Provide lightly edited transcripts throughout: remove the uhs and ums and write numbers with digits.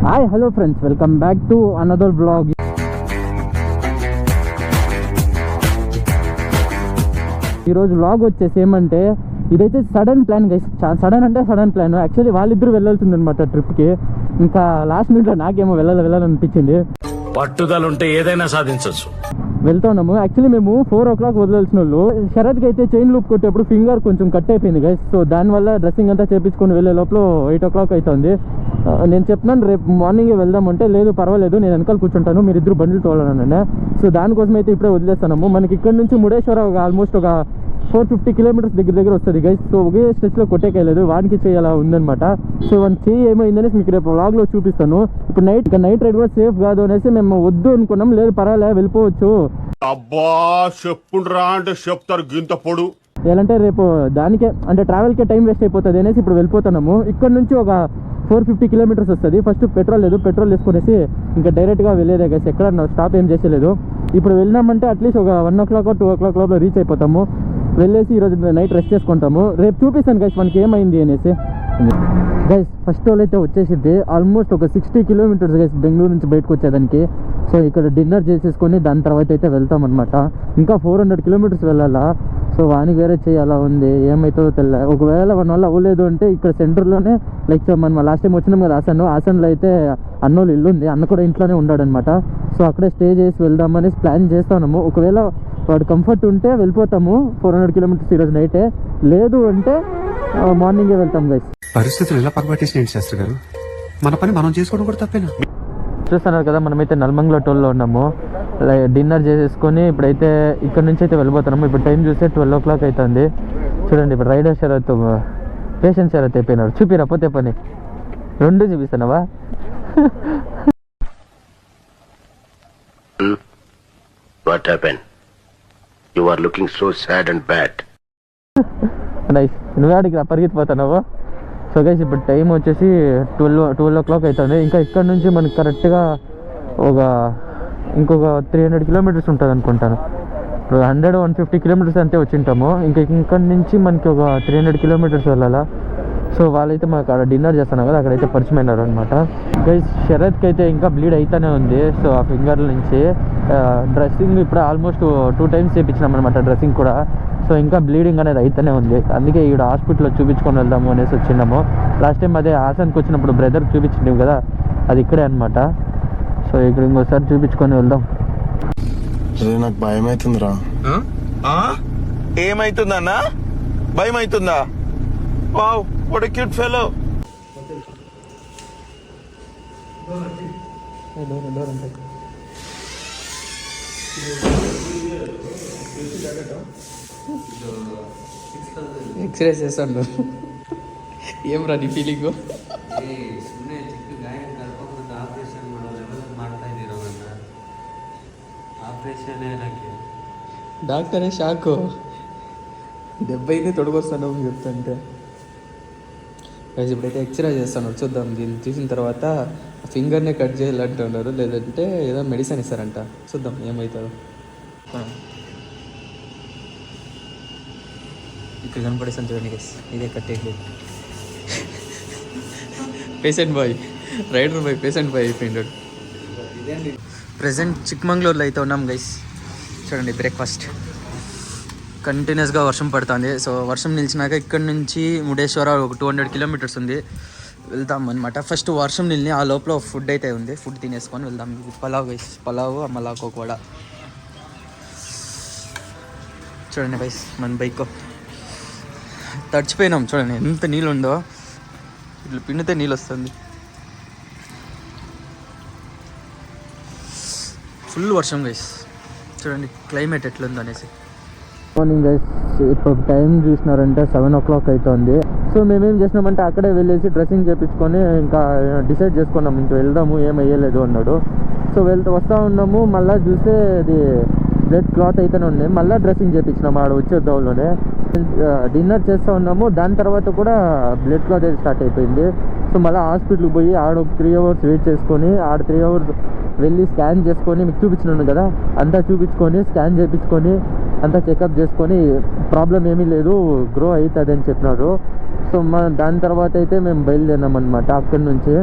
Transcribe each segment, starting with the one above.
Hi hello friends, welcome back to another blog. ఈరోజు blog వచ్చేసి ఏమంటే ఇదైతే సడన్ ప్లాన్ గైస్. సడన్ అంటే సడన్ ప్లాన్. యాక్చువల్లీ వాళ్ళిద్దరూ వెళ్ళాల్సింది అనమాట ట్రిప్కి. ఇంకా లాస్ట్ మినిట్లో నాకేమో వెళ్ళాలనిపించింది. పట్టుదల ఉంటే ఏదైనా సాధించవచ్చు. వెళ్తున్నాము. యాక్చువల్లీ మేము 4 o'clock వదిలేసిన వాళ్ళు. శరత్కి అయితే చైన్ లూప్ కొట్టేప్పుడు ఫింగర్ కొంచెం కట్ అయిపోయింది గైస్. సో దానివల్ల డ్రెస్సింగ్ అంతా చేపించుకొని వెళ్ళే లోపల 8 o'clock అవుతుంది. నేను చెప్తున్నాను రేపు మార్నింగే వెళ్దామంటే, లేదు పర్వాలేదు నేను వెనకాల కూర్చుంటాను, మీరు ఇద్దరు బండ్లు తోలాలన్నా. సో దానికోసం అయితే ఇప్పుడే వదిలేస్తున్నాము. మనకి ఇక్కడ నుంచి ముడేశ్వర ఆల్మోస్ట్ ఒక 450 kilometers దగ్గర వస్తుంది గైస్. సో ఒకే స్ట్రెచ్లో కొట్టేయలేదు, వానికి చేయాలా ఉందనమాట. సో వన్ చేయి ఏమైందనేసి మీకు రేపు వ్లాగ్లో చూపిస్తాను. ఇప్పుడు నైట్ రైడ్ కూడా సేఫ్ కాదు అనేసి మేము వద్దు అనుకున్నాం. లేదు పర్వాలే వెళ్ళిపోవచ్చు. అబ్బా చెప్పుండ్రా అంటే చెప్తారు గింత పొడు. ఏదంటే రేపు దానికే అంటే ట్రావెల్కే టైం వేస్ట్ అయిపోతుంది అనేసి ఇప్పుడు వెళ్ళిపోతున్నాము. ఇక్కడ నుంచి ఒక 450 kilometers వస్తుంది. ఫస్ట్ పెట్రోల్ వేసుకునేసి ఇంకా డైరెక్ట్గా వెళ్ళేదే గైస్. ఎక్కడ స్టాప్ ఏం చేసేలేదు. ఇప్పుడు వెళ్ళినామంటే అట్లీస్ట్ ఒక 1 o'clock 2 o'clock లోపల రీచ్ అయిపోతాము. వెళ్ళేసి ఈరోజు నైట్ రెస్ట్ చేసుకుంటాము. రేపు చూపిస్తాను గైస్ మనకి ఏమైంది అనేసి. గైస్ ఫస్ట్ వాళ్ళు అయితే వచ్చేసింది ఆల్మోస్ట్ ఒక 60 kilometers గైస్ బెంగళూరు నుంచి బయటకు వచ్చేదానికి. సో ఇక్కడ డిన్నర్ చేసేసుకొని దాని తర్వాత అయితే వెళ్తాం అనమాట. ఇంకా 400 kilometers వెళ్ళాలా. సో వానికి వేరే చేయాలా ఉంది, ఏమవుతుందో తెలియదు. ఒకవేళ వన్ వల్ల అవ్వలేదు అంటే ఇక్కడ సెంటర్లోనే లైక్ మనం లాస్ట్ టైం వచ్చినాం కదా ఆసన్లో అయితే అన్నోళ్ళు ఇల్లు ఉంది. అన్న కూడా ఇంట్లోనే ఉన్నాడనమాట. సో అక్కడే స్టే చేసి వెళ్దామని ప్లాన్ చేస్తున్నాము. ఒకవేళ వాడు కంఫర్ట్ ఉంటే వెళ్ళిపోతాము 400 kilometers ఈరోజు నైటే. లేదు అంటే మార్నింగే వెళ్తాం గైస్. పరిస్థితులు ఎలా పక్కబట్టేసి ఏంటి శాస్త్రి గారు, మన పని మనం చేసుకోవడం కూడా తప్పేనా? చూస్తున్నారు కదా మనమైతే నల్మంగళ టోల్లో ఉన్నాము. డిన్నర్ చేసేసుకొని ఇప్పుడైతే ఇక్కడ నుంచి అయితే వెళ్ళిపోతున్నాము. ఇప్పుడు టైం చూస్తే 12 o'clock అవుతుంది. చూడండి ఇప్పుడు రైడర్ షరత్ పేషెంట్ షరత్ అయిపోయినాడు. చూపిరా పోతే పని రెండు చూపిస్తున్నావా? What happened? You are looking so sad and bad. Nice. నువ్వే అడిగి పరిగెత్తిపోతున్నావు. సో గైస్ ఇప్పుడు టైం వచ్చేసి 12 o'clock అవుతుంది. ఇంకా ఇక్కడ నుంచి మనకి కరెక్ట్గా ఇంకొక 300 kilometers ఉంటుంది అనుకుంటాను. ఇప్పుడు 150 kilometers అంతే వచ్చింటాము. ఇక్కడ నుంచి మనకి ఒక 300 kilometers వెళ్ళాలా. సో వాళ్ళైతే మాకు అక్కడ డిన్నర్ చేస్తున్నాం కదా, అక్కడైతే పరిచయం అయినారు అనమాట. గైస్ శరత్కి అయితే ఇంకా బ్లీడ్ అయితేనే ఉంది. సో ఆ ఫింగర్ నుంచి డ్రెస్సింగ్ ఇప్పుడు ఆల్మోస్ట్ 2 times చేయించినాం అనమాట డ్రెస్సింగ్ కూడా. సో ఇంకా బ్లీడింగ్ అనేది అయితేనే ఉంది. అందుకే ఇక్కడ హాస్పిటల్లో చూపించుకొని వెళ్దాము అనేసి వచ్చినాము. లాస్ట్ టైం అదే హాసన్కి వచ్చినప్పుడు బ్రదర్కి చూపించినాము కదా, అది ఇక్కడే అనమాట. సో ఇక్కడ ఇంకోసారి చూపించుకొని వెళ్దాం. నాకు భయం అవుతుందిరా. ఏమైతుందన్నా? భయం అవుతుందా? Wow what a cute fellow. X ray చేస్తాను. ఏం రా నీ ఫీలింగ్? డాక్టరే షాకు. 70 తొడగొస్తాను చెప్తుంటే. ఇప్పుడైతే ఎక్స్రే చేస్తాను, చూద్దాం. దీన్ని చూసిన తర్వాత ఫింగర్నే కట్ చేయాలంటున్నారు, లేదంటే ఏదో మెడిసిన్ ఇస్తారంట. చూద్దాం ఏమవుతుందో. ఇక్కడ కనపడేస్తాను చూడండి గైస్, ఇదే కట్టేది. Patient boy, rider boy patient boy అయిపోయినాడు. ప్రజెంట్ చిక్మంగళూరులో అయితే ఉన్నాం గైస్. చూడండి బ్రేక్ఫాస్ట్. కంటిన్యూస్గా వర్షం పడుతుంది. సో వర్షం నిలిచినాక ఇక్కడ నుంచి ముడేశ్వర ఒక 200 kilometers ఉంది, వెళ్తాం అనమాట. ఫస్ట్ వర్షం నిలిని ఆ లోపల ఫుడ్ అయితే ఉంది, ఫుడ్ తినేసుకొని వెళ్దాం. పలావ్ గైస్, పలావ్ మళ్ళాకో కూడా. చూడండి గైస్ మన బైక్ తడిచిపోయినాం. చూడండి ఎంత నీళ్ళు ఉందో, ఇట్లా పిండితే నీళ్ళు వస్తుంది. ఫుల్ వర్షం గైస్. చూడండి క్లైమేట్ ఎట్లుంది అనేసి. మార్నింగ్ గైస్ ఇప్పుడు టైం చూసినారంటే 7 o'clock అవుతుంది. సో మేమేం చేసినామంటే అక్కడే వెళ్ళేసి డ్రెస్సింగ్ చేయించుకొని ఇంకా డిసైడ్ చేసుకున్నాం ఇంక వెళ్దాము, ఏం అయ్యలేదు అన్నాడు. సో వస్తూ ఉన్నాము. మళ్ళీ చూస్తే అది బ్లడ్ క్లాత్ అయితేనే ఉంది. మళ్ళీ డ్రెస్సింగ్ చేయించినాము ఆడ వచ్చేద్దాంలోనే. డిన్నర్ చేస్తూ ఉన్నాము. దాని తర్వాత కూడా బ్లడ్ క్లాత్ అయితే స్టార్ట్ అయిపోయింది. సో మళ్ళీ హాస్పిటల్కి పోయి ఆడ ఒక 3 hours వెయిట్ చేసుకొని ఆడ 3 hours వెళ్ళి స్కాన్ చేసుకొని మీకు చూపించినాను కదా, అంతా చూపించుకొని స్కాన్ చేయించుకొని అంతా చెకప్ చేసుకొని ప్రాబ్లం ఏమీ లేదు, గ్రో అవుతుంది అని చెప్పినారు. సో దాని తర్వాత అయితే మేము బయలుదేరినాం అనమాట అక్కడి నుంచి.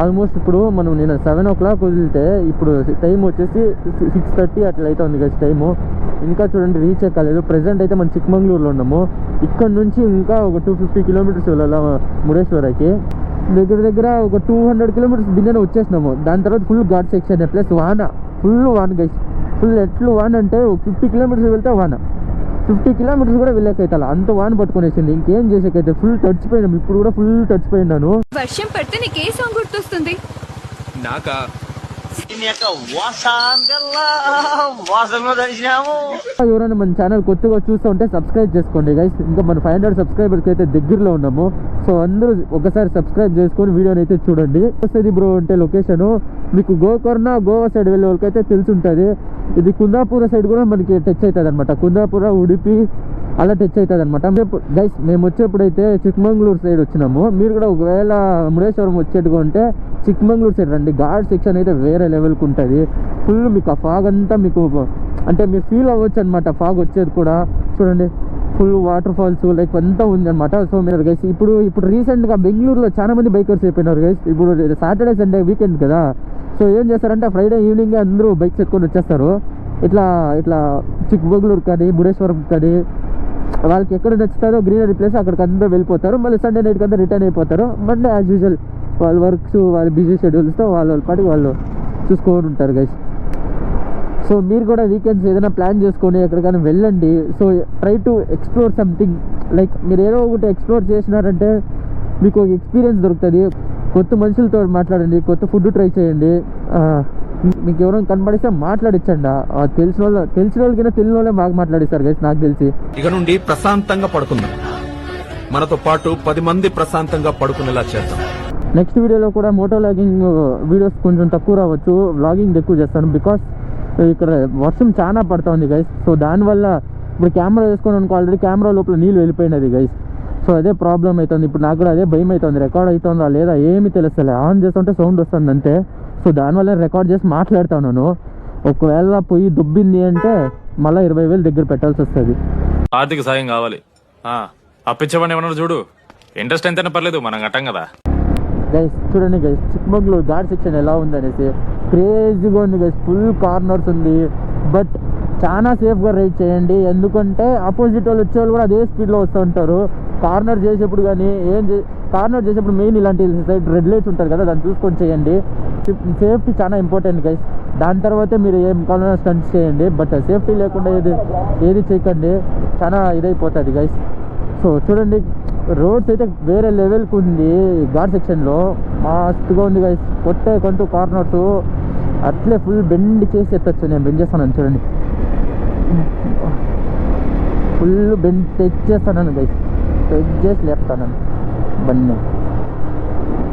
ఆల్మోస్ట్ ఇప్పుడు మనం నేను 7 o'clock వదిలితే ఇప్పుడు టైం వచ్చేసి 6:30 అట్లా అయితే ఉంది కదా టైము. ఇంకా చూడండి రీచ్ ఎక్కలేదు. ప్రెసెంట్ అయితే మనం చిక్మంగళూరులో ఉన్నాము. ఇక్కడ నుంచి ఇంకా ఒక 250 kilometers వెళ్ళాలి ముడేశ్వరకి. దగ్గర దగ్గర ఒక 200 kilometers బిన్నెన వచ్చేసినాము. దాని తర్వాత full ghat section plus full వాన గైస్. ఫుల్ ఎట్లు వాన అంటే 50 kilometers వెళ్తే వాన, 50 kilometers కూడా వెళ్ళేకైతే అంత వాన పట్టుకునేసింది. ఇంకేం చేసేకైతే ఫుల్ తడిచిపోయినాం. ఇప్పుడు కూడా ఫుల్ తడిచిపోయినాను. వర్షం పడితే నీకే సాంగ్ గుర్తొస్తుంది? నాకా ఎవరైనా మన ఛానల్ కొత్తగా చూస్తూ ఉంటే సబ్స్క్రైబ్ చేసుకోండి గైస్. ఇంకా మన 500 subscribers అయితే దగ్గరలో ఉన్నాము. సో అందరూ ఒకసారి సబ్స్క్రైబ్ చేసుకొని వీడియోని అయితే చూడండి. వస్తుంది బ్రో అంటే లొకేషన్ మీకు గోకర్ణ సైడ్ వెళ్ళే వాళ్ళకైతే తెలిసి ఉంటుంది. ఇది కుందాపుర సైడ్ కూడా మనకి టచ్ అవుతుంది అనమాట. కుందాపుర, ఉడిపి అలా టచ్ అవుతుంది అనమాట. గైస్ మేము వచ్చేప్పుడు అయితే చిక్మంగళూరు సైడ్ వచ్చినాము. మీరు కూడా ఒకవేళ ముడేశ్వరం వచ్చేట్టుగా ఉంటే చిక్మంగళూరు సైడ్ రండి. ఘాట్ సెక్షన్ అయితే వేరే లెవెల్కి ఉంటుంది. ఫుల్ మీకు ఆ ఫాగ్ అంతా మీకు అంటే మీరు ఫీల్ అవ్వచ్చు అనమాట. ఫాగ్ వచ్చేది కూడా చూడండి, ఫుల్ వాటర్ ఫాల్స్ లైక్ అంతా ఉంది అనమాట. సో మీరు గైస్ ఇప్పుడు రీసెంట్గా బెంగళూరులో చాలా మంది బైకర్స్ అయిపోయినారు గైస్. ఇప్పుడు సాటర్డే సండే వీకెండ్ కదా. సో ఏం చేస్తారంటే ఫ్రైడే ఈవినింగ్ అందరూ బైక్స్ ఎత్తుకొని వచ్చేస్తారు. ఇట్లా చిక్మంగళూరు కానీ ముడేశ్వరం కానీ వాళ్ళకి ఎక్కడ నచ్చుతారో గ్రీనరీ ప్లేస్ అక్కడికి అందరూ వెళ్ళిపోతారు. మళ్ళీ సండే నైట్కి అంతా రిటర్న్ అయిపోతారు. మండే యాజ్ యూజువల్ వాళ్ళ వర్క్స్ వాళ్ళ బిజీ షెడ్యూల్స్తో వాళ్ళ పాటికి వాళ్ళు చూసుకొని ఉంటారు గైస్. సో మీరు కూడా వీకెండ్స్ ఏదైనా ప్లాన్ చేసుకొని ఎక్కడికైనా వెళ్ళండి. So try to explore something. Like మీరు ఏదో ఒకటి ఎక్స్ప్లోర్ చేసినారంటే మీకు ఒక ఎక్స్పీరియన్స్ దొరుకుతుంది. కొత్త మనుషులతో మాట్లాడండి, కొత్త ఫుడ్ ట్రై చేయండి. మీకు ఎవరైనా కనపడిస్తే మాట్లాడించండి. తెలిసిన వాళ్ళకైనా తెలియని వాళ్ళే బాగా మాట్లాడిస్తారు గైస్ నాకు తెలిసి. ఇక నుండి ప్రశాంతంగా పడుకుందాం. మనతో పాటు 10 మంది ప్రశాంతంగా పడుకునేలా చేద్దాం. నెక్స్ట్ వీడియోలో కూడా మోటో వ్లాగింగ్ వీడియోస్ కొంచెం తక్కువ రావచ్చు. వ్లాగింగ్ ఎక్కువ చేస్తాను బికాస్ ఇక్కడ వర్షం చాలా పడుతుంది గైస్. సో దానివల్ల ఇప్పుడు కెమెరా వేసుకొని అనుకో ఆల్రెడీ కెమెరా లోపల నీళ్ళు వెళ్ళిపోయినది గైస్. సో అదే ప్రాబ్లం అవుతుంది. ఇప్పుడు నాకు కూడా అదే భయం అవుతుంది. రికార్డ్ అవుతుందా లేదా ఏమీ తెలుస్తలే. ఆన్ చేస్తుంటే సౌండ్ వస్తుంది అంతే. సో దానివల్ల రికార్డ్ చేసి మాట్లాడుతున్నాను. ఒకవేళ పోయి దుబ్బింది అంటే మళ్ళీ 20,000 దగ్గర పెట్టాల్సి వస్తుంది. ఆర్థిక సాయం కావాలి. అప్పించమని ఏమన్నా చూడు. ఇంట్రెస్ట్ ఎంతైనా పర్లేదు, మనం కట్టం కదా. గైస్ చూడండి గైస్, చిక్మంగళూరు ఘాట్ సెక్షన్ ఎలా ఉందనేసి క్రేజీగా ఉంది గైస్. ఫుల్ కార్నర్స్ ఉంది. బట్ చాలా సేఫ్గా రైడ్ చేయండి. ఎందుకంటే ఆపోజిట్ వాళ్ళు వచ్చే వాళ్ళు కూడా అదే స్పీడ్లో వస్తూ ఉంటారు. కార్నర్ చేసేప్పుడు కానీ కార్నర్ చేసేప్పుడు మెయిన్ ఇలాంటి సైడ్ రెడ్ లైట్స్ ఉంటుంది కదా, దాన్ని చూసుకొని చేయండి. సేఫ్టీ చాలా ఇంపార్టెంట్ గైస్. దాని తర్వాతే మీరు ఏం కావాలన్నా స్టంట్స్ చేయండి. బట్ సేఫ్టీ లేకుండా ఏది చేయకండి, చాలా ఇదైపోతుంది గైస్. సో చూడండి రోడ్స్ అయితే వేరే లెవెల్కి ఉంది. ఘాట్ సెక్షన్లో మస్తుగా ఉంది గైస్. కొంటూ కార్నర్స్ అట్లే ఫుల్ బెండ్ చేసి ఎత్తచ్చు. నేను బెండ్ చేస్తాను చూడండి, ఫుల్ బెండ్ తెచ్చేస్తాను గైస్. చేసి లేపుతాను బండి.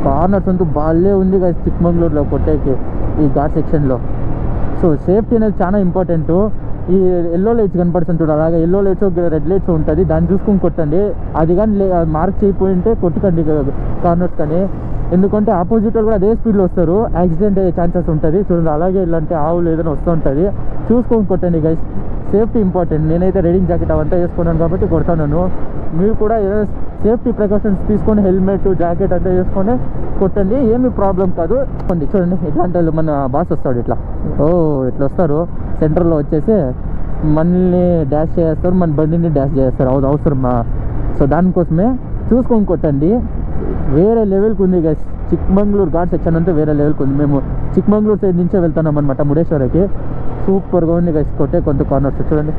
కార్నర్స్ అంటూ బాగాలే ఉంది గైస్ చిక్మంగళూరులో కొట్టేకి ఈ ఘాట్ సెక్షన్లో. సో సేఫ్టీ అనేది చాలా ఇంపార్టెంట్. ఈ ఎల్లో లైట్స్ కనపడుతుంది చూడ, అలాగే ఎల్లో లైట్స్ రెడ్ లైట్స్ ఉంటుంది, దాన్ని చూసుకొని కొట్టండి. అది కానీ మార్క్ చేయకపోయి ఉంటే కొట్టుకండి కార్నర్స్ కానీ. ఎందుకంటే ఆపోజిట్ వాళ్ళు కూడా అదే స్పీడ్లో వస్తారు, యాక్సిడెంట్ అయ్యే ఛాన్సెస్ ఉంటుంది చూడండి. అలాగే ఇలాంటి ఆవులు ఏదైనా వస్తూ ఉంటుంది, చూసుకొని కొట్టండి గైస్. Safety important. నేనైతే రైడింగ్ జాకెట్ అవంతా వేసుకున్నాను కాబట్టి కొడతాను. మీరు కూడా ఏదైనా సేఫ్టీ ప్రికాషన్స్ తీసుకొని హెల్మెట్ జాకెట్ అంతా వేసుకొని కొట్టండి, ఏమి ప్రాబ్లం కాదు. చూడండి ఇట్లాంటి వాళ్ళు మన బాస్ వస్తాడు ఇట్లా ఇట్లా వస్తారు, సెంటర్లో వచ్చేసి మనల్ని డాష్ చేస్తారు, మన బండిని డాష్ చేస్తారు. అవసరమా? సో దానికోసమే చూసుకొని కొట్టండి. వేరే లెవెల్కి ఉంది గైస్ చిక్మంగళూరు ఘాట్ సెక్షన్ అంతా వేరే లెవెల్కి ఉంది. మేము చిక్మంగళూరు సైడ్ నుంచే వెళ్తున్నాం అనమాట ముడేశ్వరకి. సూపర్గా ఉంది గైస్ కొట్టే కొంత కార్నర్స్ చూడండి.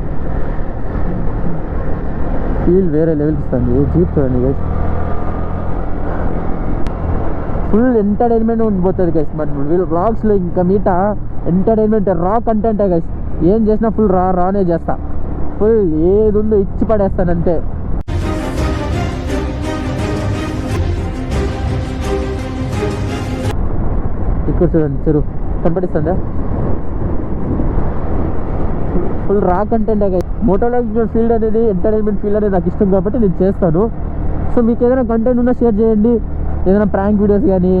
ఫీల్ వేరే లెవెల్కి ఇస్తుంది. జీప్ చూడండి గైస్, ఫుల్ ఎంటర్టైన్మెంట్ ఉండిపోతుంది గైస్. మన వీళ్ళు వ్లాగ్స్లో ఇంకా మీట ఎంటర్టైన్మెంట్ రా కంటెంటే గైస్. ఏం చేసినా ఫుల్ రానే చేస్తా. ఫుల్ ఏది ఉందో ఇచ్చి పడేస్తాను అంతే. ఇక్కడ చూడండి చెరువు కనపడిస్తుందా? ఫుల్ రా కంటెంట్ గైస్. మోటోలాజికల్ ఫీల్డ్ అనేది ఎంటర్టైన్మెంట్ ఫీల్డ్ అనేది నాకు ఇష్టం కాబట్టి నేను చేస్తాను. సో మీకు ఏదైనా కంటెంట్ ఉన్నా షేర్ చేయండి. ఏదైనా ప్రాంక్ వీడియోస్ కానీ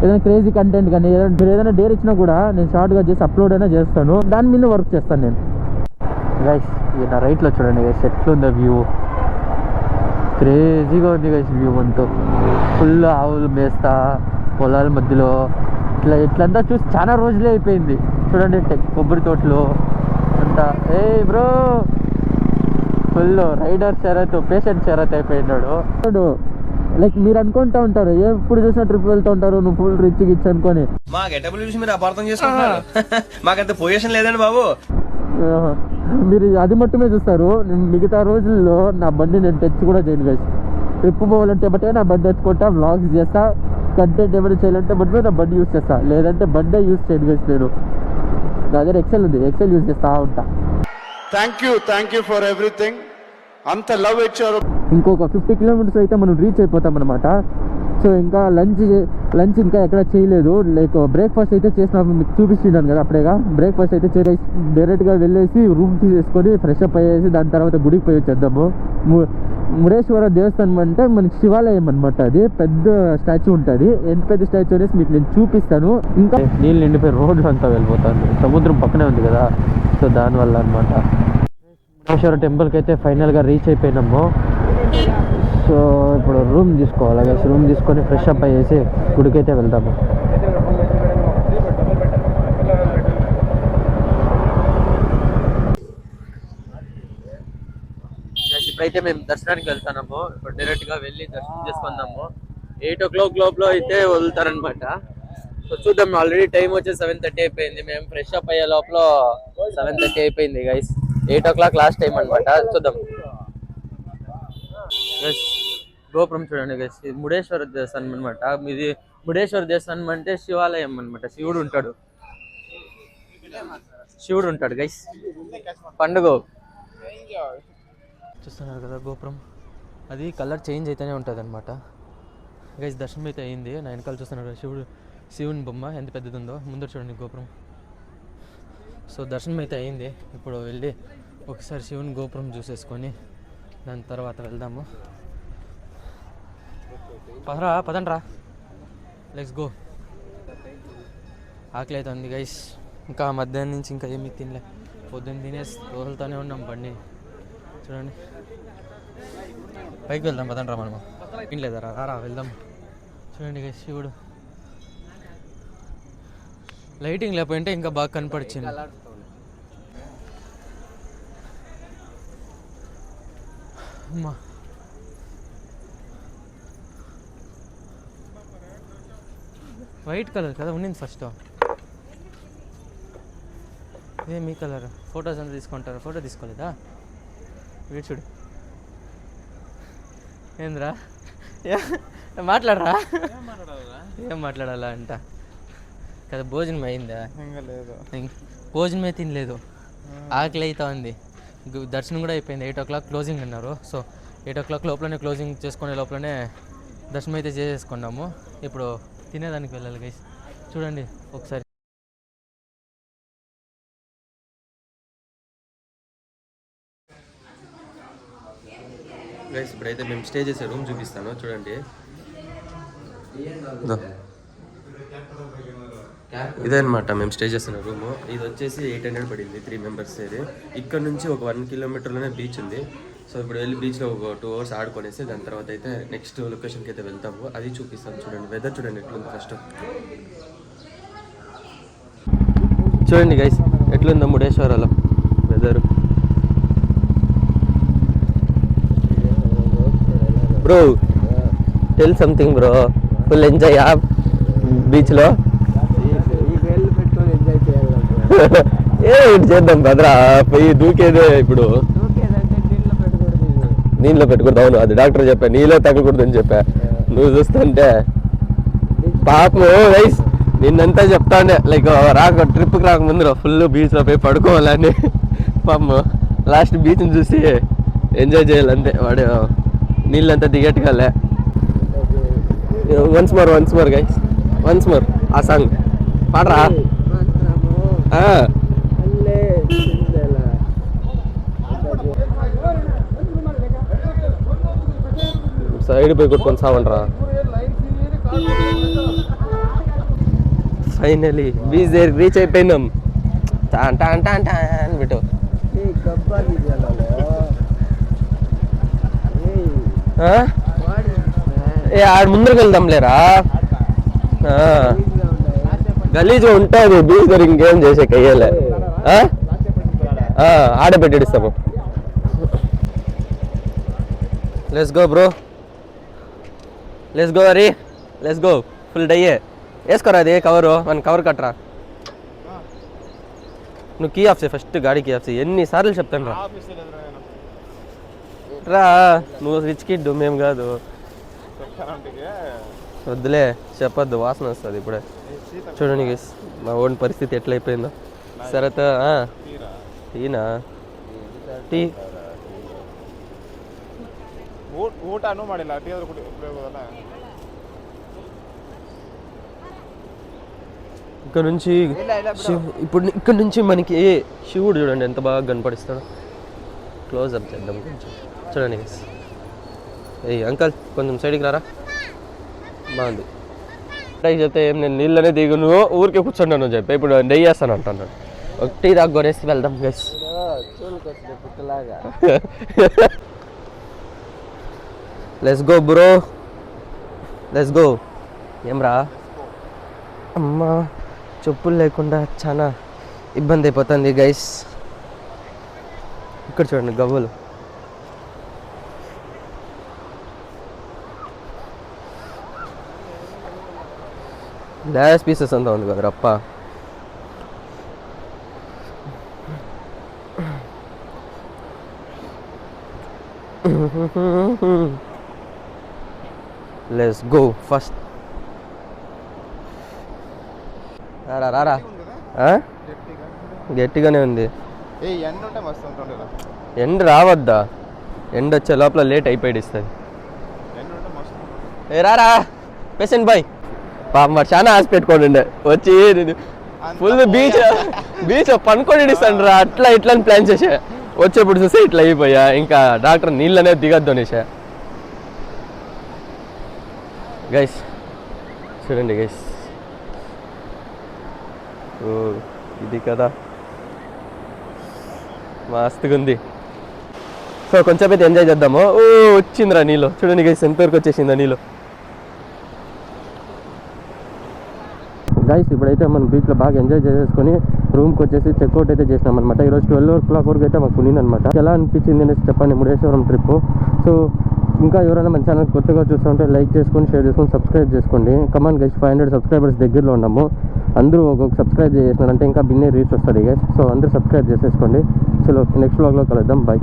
ఏదైనా క్రేజీ కంటెంట్ కానీ మీరు ఏదైనా డేర్ ఇచ్చినా కూడా నేను షార్ట్గా చేసి అప్లోడ్ అయినా చేస్తాను. దాని మీద వర్క్ చేస్తాను నేను గైస్. నా రైట్లో చూడండి గైస్ ఎట్లుందో వ్యూ, క్రేజీగా ఉంది గైస్ వ్యూ అంతా. ఫుల్ ఆవులు మేస్తా పొలాల మధ్యలో ఇట్లంతా చూసి చాలా రోజులే అయిపోయింది. చూడండి కొబ్బరి తోటలు అంతా. ఏ bro full rider Sharath patient Sharath అయిపోయినాడు. లైక్ మీరు అనుకుంటా ఉంటారు ఎప్పుడు చూసినా ట్రిప్ వెళ్తూ ఉంటారు, నువ్వు ఫుల్ రిచ్ గిచ్ అనుకొని. మా గెటబుల్ చూసి మీరు అపార్థం చేసుకుంటున్నారు. మాకంత పొజిషన్ లేదండి బాబు. మీరు అది మట్టుమే చూస్తారు. మిగతా రోజుల్లో నా బండి నేను టచ్ కూడా చేయను గైస్. ట్రిప్ పోవాలంటే బట్టే నా బండి ఎత్తుకుంటా, వ్లాగ్స్ చేస్తా, కంటెంట్ ఏమైనా చేయాలంటే బట్టి నా బండి యూజ్ చేస్తా, లేదంటే బండే యూజ్ చేయను గైస్. నేను నా దగ్గర ఎక్సెల్ ఉంది, ఎక్సెల్ యూజ్ చేస్తా ఉంటా. Thank you for everything. అంత లవ్ ఇచ్చారు. ఇంకొక 50 కిలోమీటర్స్ అయితే మనం రీచ్ అయిపోతాం అనమాట. సో ఇంకా లంచ్ ఇంకా ఎక్కడ చేయలేదు. లైక్ బ్రేక్ఫాస్ట్ అయితే చేసిన మీకు చూపిస్తున్నాను కదా అప్పుడేగా. బ్రేక్ఫాస్ట్ అయితే డైరెక్ట్గా వెళ్ళేసి రూమ్ తీసుకొని ఫ్రెష్ అప్ అయ్యేసి దాని తర్వాత గుడికి పోయి వచ్చేద్దాము. ముడేశ్వర దేవస్థానం అంటే మనకి శివాలయం అనమాట. అది పెద్ద స్టాచ్యూ ఉంటుంది. ఎంత పెద్ద స్టాచ్యూ అనేసి మీకు నేను చూపిస్తాను. ఇంకా నీళ్ళు నిండిపోయి రోడ్లు అంతా వెళ్ళిపోతాను. సముద్రం పక్కనే ఉంది కదా, సో దానివల్ల అనమాట. ముడేశ్వర టెంపుల్కి అయితే ఫైనల్గా రీచ్ అయిపోయినాము. సో ఇప్పుడు రూమ్ తీసుకోవాలి గైస్. రూమ్ తీసుకొని ఫ్రెష్ అప్ అయ్యేసి గుడికి అయితే వెళ్తాము. ఇప్పుడైతే మేము దర్శనానికి వెళ్తున్నాము. ఇప్పుడు డైరెక్ట్గా వెళ్ళి దర్శనం చేసుకుందాము. 8 o'clock లోపల అయితే వదులుతారనమాట. సో చూద్దాం. ఆల్రెడీ టైం వచ్చి 7:30 అయిపోయింది. మేము ఫ్రెష్ అప్ అయ్యే లోపల 7:30 అయిపోయింది గైస్. 8 o'clock లాస్ట్ టైం అనమాట. చూద్దాం. గోపురం చూడండి గైస్. ఇది ముడేశ్వర దేవస్థానం అనమాట. ఇది ముడేశ్వర దేవస్థానం అంటే శివాలయం అనమాట. శివుడు ఉంటాడు గైస్. పండుగ చూస్తున్నారు కదా గోపురం. అది కలర్ చేంజ్ అయితేనే ఉంటుంది అనమాట గైస్. దర్శనం అయితే అయింది. నా వెనకాల చూస్తున్నారు శివుని బొమ్మ ఎంత పెద్దది ఉందో. ముందర చూడండి గోపురం. సో దర్శనం అయితే అయింది. ఇప్పుడు వెళ్ళి ఒకసారి శివుని గోపురం చూసేసుకొని దాని తర్వాత వెళ్దాము. పదండ్రా లెట్స్ గో. ఆకలి అవుతుంది గైస్. ఇంకా మధ్యాహ్నం నుంచి ఇంకా ఏమీ తినలే. పొద్దున్న తినేసి తోలుతూనే ఉన్నాం బండి. చూడండి పైకి వెళ్దాం. పదండ్రా మనము. తినలేదా? రారా వెళ్దాం. చూడండి గైస్ శివుడు. లైటింగ్ లేకపోయింటే ఇంకా బాగా కనపడిచింది. అమ్మా వైట్ కలర్ కదా ఉండింది ఫస్ట్. ఇదే మీ కలర్. ఫొటోస్ అంతా తీసుకుంటారా? ఫోటో తీసుకోలేదా? వీడు చూడు. ఏంద్రా మాట్లాడరా? ఏం మాట్లాడాలా అంట కదా. భోజనం అయిందా? భోజనం అయితే తినలేదు. ఆకలి అవుతా ఉంది. దర్శనం కూడా అయిపోయింది. 8 o'clock క్లోజింగ్ అన్నారు. సో 8 o'clock లోపలనే క్లోజింగ్ చేసుకునే లోపలనే దర్శనం అయితే చేసేసుకున్నాము. ఇప్పుడు తినేదానికి వెళ్ళాలి గైస్. చూడండి ఒకసారి. గైస్ ఇప్పుడైతే మేము స్టే చేసే రూమ్ చూపిస్తాను. చూడండి ఇదే అనమాట మేము స్టే చేస్తున్న రూము. ఇది వచ్చేసి 800 పడింది 3 members. ఇది ఇక్కడ నుంచి ఒక 1 kilometerలోనే బీచ్ ఉంది. సో ఇప్పుడు వెళ్ళి బీచ్లో ఒక 2 hours ఆడుకొనేసి దాని తర్వాత అయితే నెక్స్ట్ లొకేషన్కి అయితే వెళ్తాము. అది చూపిస్తాను. చూడండి వెదర్ చూడండి ఎట్లుంది ఫస్ట్. చూడండి గైస్ ఎట్లుందో ముడేశ్వరాలో weather. Bro tell something bro. Full enjoy బీచ్లో. ఇటు చేద్దాం కదరా. పోయి దూకేదే ఇప్పుడు. నీళ్ళలో పెట్టకూడదు. అవును అది డాక్టర్ చెప్పా. నీళ్ళలో తగ్గకూడదు అని చెప్పా. నువ్వు చూస్తుంటే పాపం రైస్ నిన్నంతా చెప్తాండే లైక్ ట్రిప్కి రాకముందు ఫుల్ బీచ్లో పోయి పడుకోవాలని. పాపం లాస్ట్ బీచ్ని చూసి ఎంజాయ్ చేయాలంటే వాడు నీళ్ళంతా దిగట్టుకోలే. Once more guys once more. ఆ సాంగ్ పాడరా. సైడ్ పోయి కొట్టుకొని సావంట్రా. ఫైనలీ బీచ్ దగ్గర రీచ్ అయిపోయినాం. టాన్ టాన్ టాన్ టాన్ బిట్టు. ఆడ ముందరికి వెళ్దాం లేరా. గలీజ్గా ఉంటుంది బీచ్ దగ్గర ఇంకేం చేసే కయ్యలే ఆడే పెట్టిస్తాము. Let's go bro, let's go Hari, let's go. Full డయ్యే వేసుకోరా అది కవరు, మన కవర్ కట్టరా. నువ్వు కీ ఆఫ్ చేయి ఫస్ట్, గాడి కీ ఆఫ్ చేయి. ఎన్నిసార్లు చెప్తాను రా రా, నువ్వు రిచ్ కిడ్ మేము కాదు. వద్దులే చెప్పొద్దు, వాసన వస్తుంది ఇప్పుడే. చూడండి గైస్ మా ఓన్ పరిస్థితి ఎట్లయిపోయిందో. సరే టీనా టీ ఇక్కడ నుంచి ఇక్కడ నుంచి మనకి శివుడు చూడండి ఎంత బాగా కనపడిస్తాడు. క్లోజ్ అప్ చేద్దాం కొంచెం. చూడండి గైస్. అంకల్ కొంచెం సైడ్కి రారా. బాగుంది. చెప్తే ఏం నేను నీళ్ళనే దిగును ఊరికే కూర్చుంటాను చెప్పి ఇప్పుడు నెయ్యి వేస్తాను అంటున్నాను. ఒక టీ దాకా కొనేసి వెళ్దాం guys. Let's go bro, let's go. ఏం రా అమ్మా, చెప్పులు లేకుండా చాలా ఇబ్బంది అయిపోతుంది గైస్. ఇక్కడ చూడండి గవ్వలు. గ్లాస్ పీసెస్ అంతా ఉంది కదా రప్ప. Let's go first. రారా రారా, గట్టిగానే ఉంది. ఎండ రావద్దా, ఎండ వచ్చే లోపల లేట్ అయిపోయి ఇస్తుంది. ఏ రారా పేషెంట్ బాయ్, పాప మరి చాలా ఆశ పెట్టుకోండి వచ్చి ఫుల్ బీచ్ పనుకొని ఇస్తాను రా. అట్లా ఇట్లా ప్లాన్ చేసా, వచ్చేప్పుడు చూస్తే ఇట్లా అయిపోయా. ఇంకా డాక్టర్ నీళ్ళనే దిగద్దు అనేసా. గైస్ చూడండి గైస్, ఇది కదా మస్తుగా ఉంది. సో కొంచెం అయితే ఎంజాయ్ చేద్దాము. వచ్చిందిరా నీళ్ళు, చూడండి గైస్ ఎంతవరకు వచ్చేసిందా నీళ్ళు. గైస్ ఇప్పుడైతే మనం బీచ్లో బాగా ఎంజాయ్ చేసేసుకొని రూమ్కి వచ్చేసి చెక్అవుట్ అయితే చేసినాం అనమాట. ఈరోజు 12 వరకు అయితే మాకు ఉన్నిందనమాట. ఎలా అనిపించింది అనేసి చెప్పండి మురుడేశ్వరం ట్రిప్. సో ఇంకా ఎవరైనా మన ఛానల్ కొత్తగా చూస్తుంటే లైక్ చేసుకొని, షేర్ చేసుకొని, సబ్స్క్రైబ్ చేసుకోండి. కమాన్ గైస్, 500 సబ్స్క్రైబర్స్ దగ్గరలో ఉన్నాము. అందరూ ఒక్కొక్క సబ్స్క్రైబ్ చేసినారంటే ఇంకా బిన్నే రీచ్ వస్తుంది గైస్. సో అందరూ సబ్స్క్రైబ్ చేసేసుకోండి. చలో నెక్స్ట్ వ్లాగ్లో కలుద్దాం. బాయ్.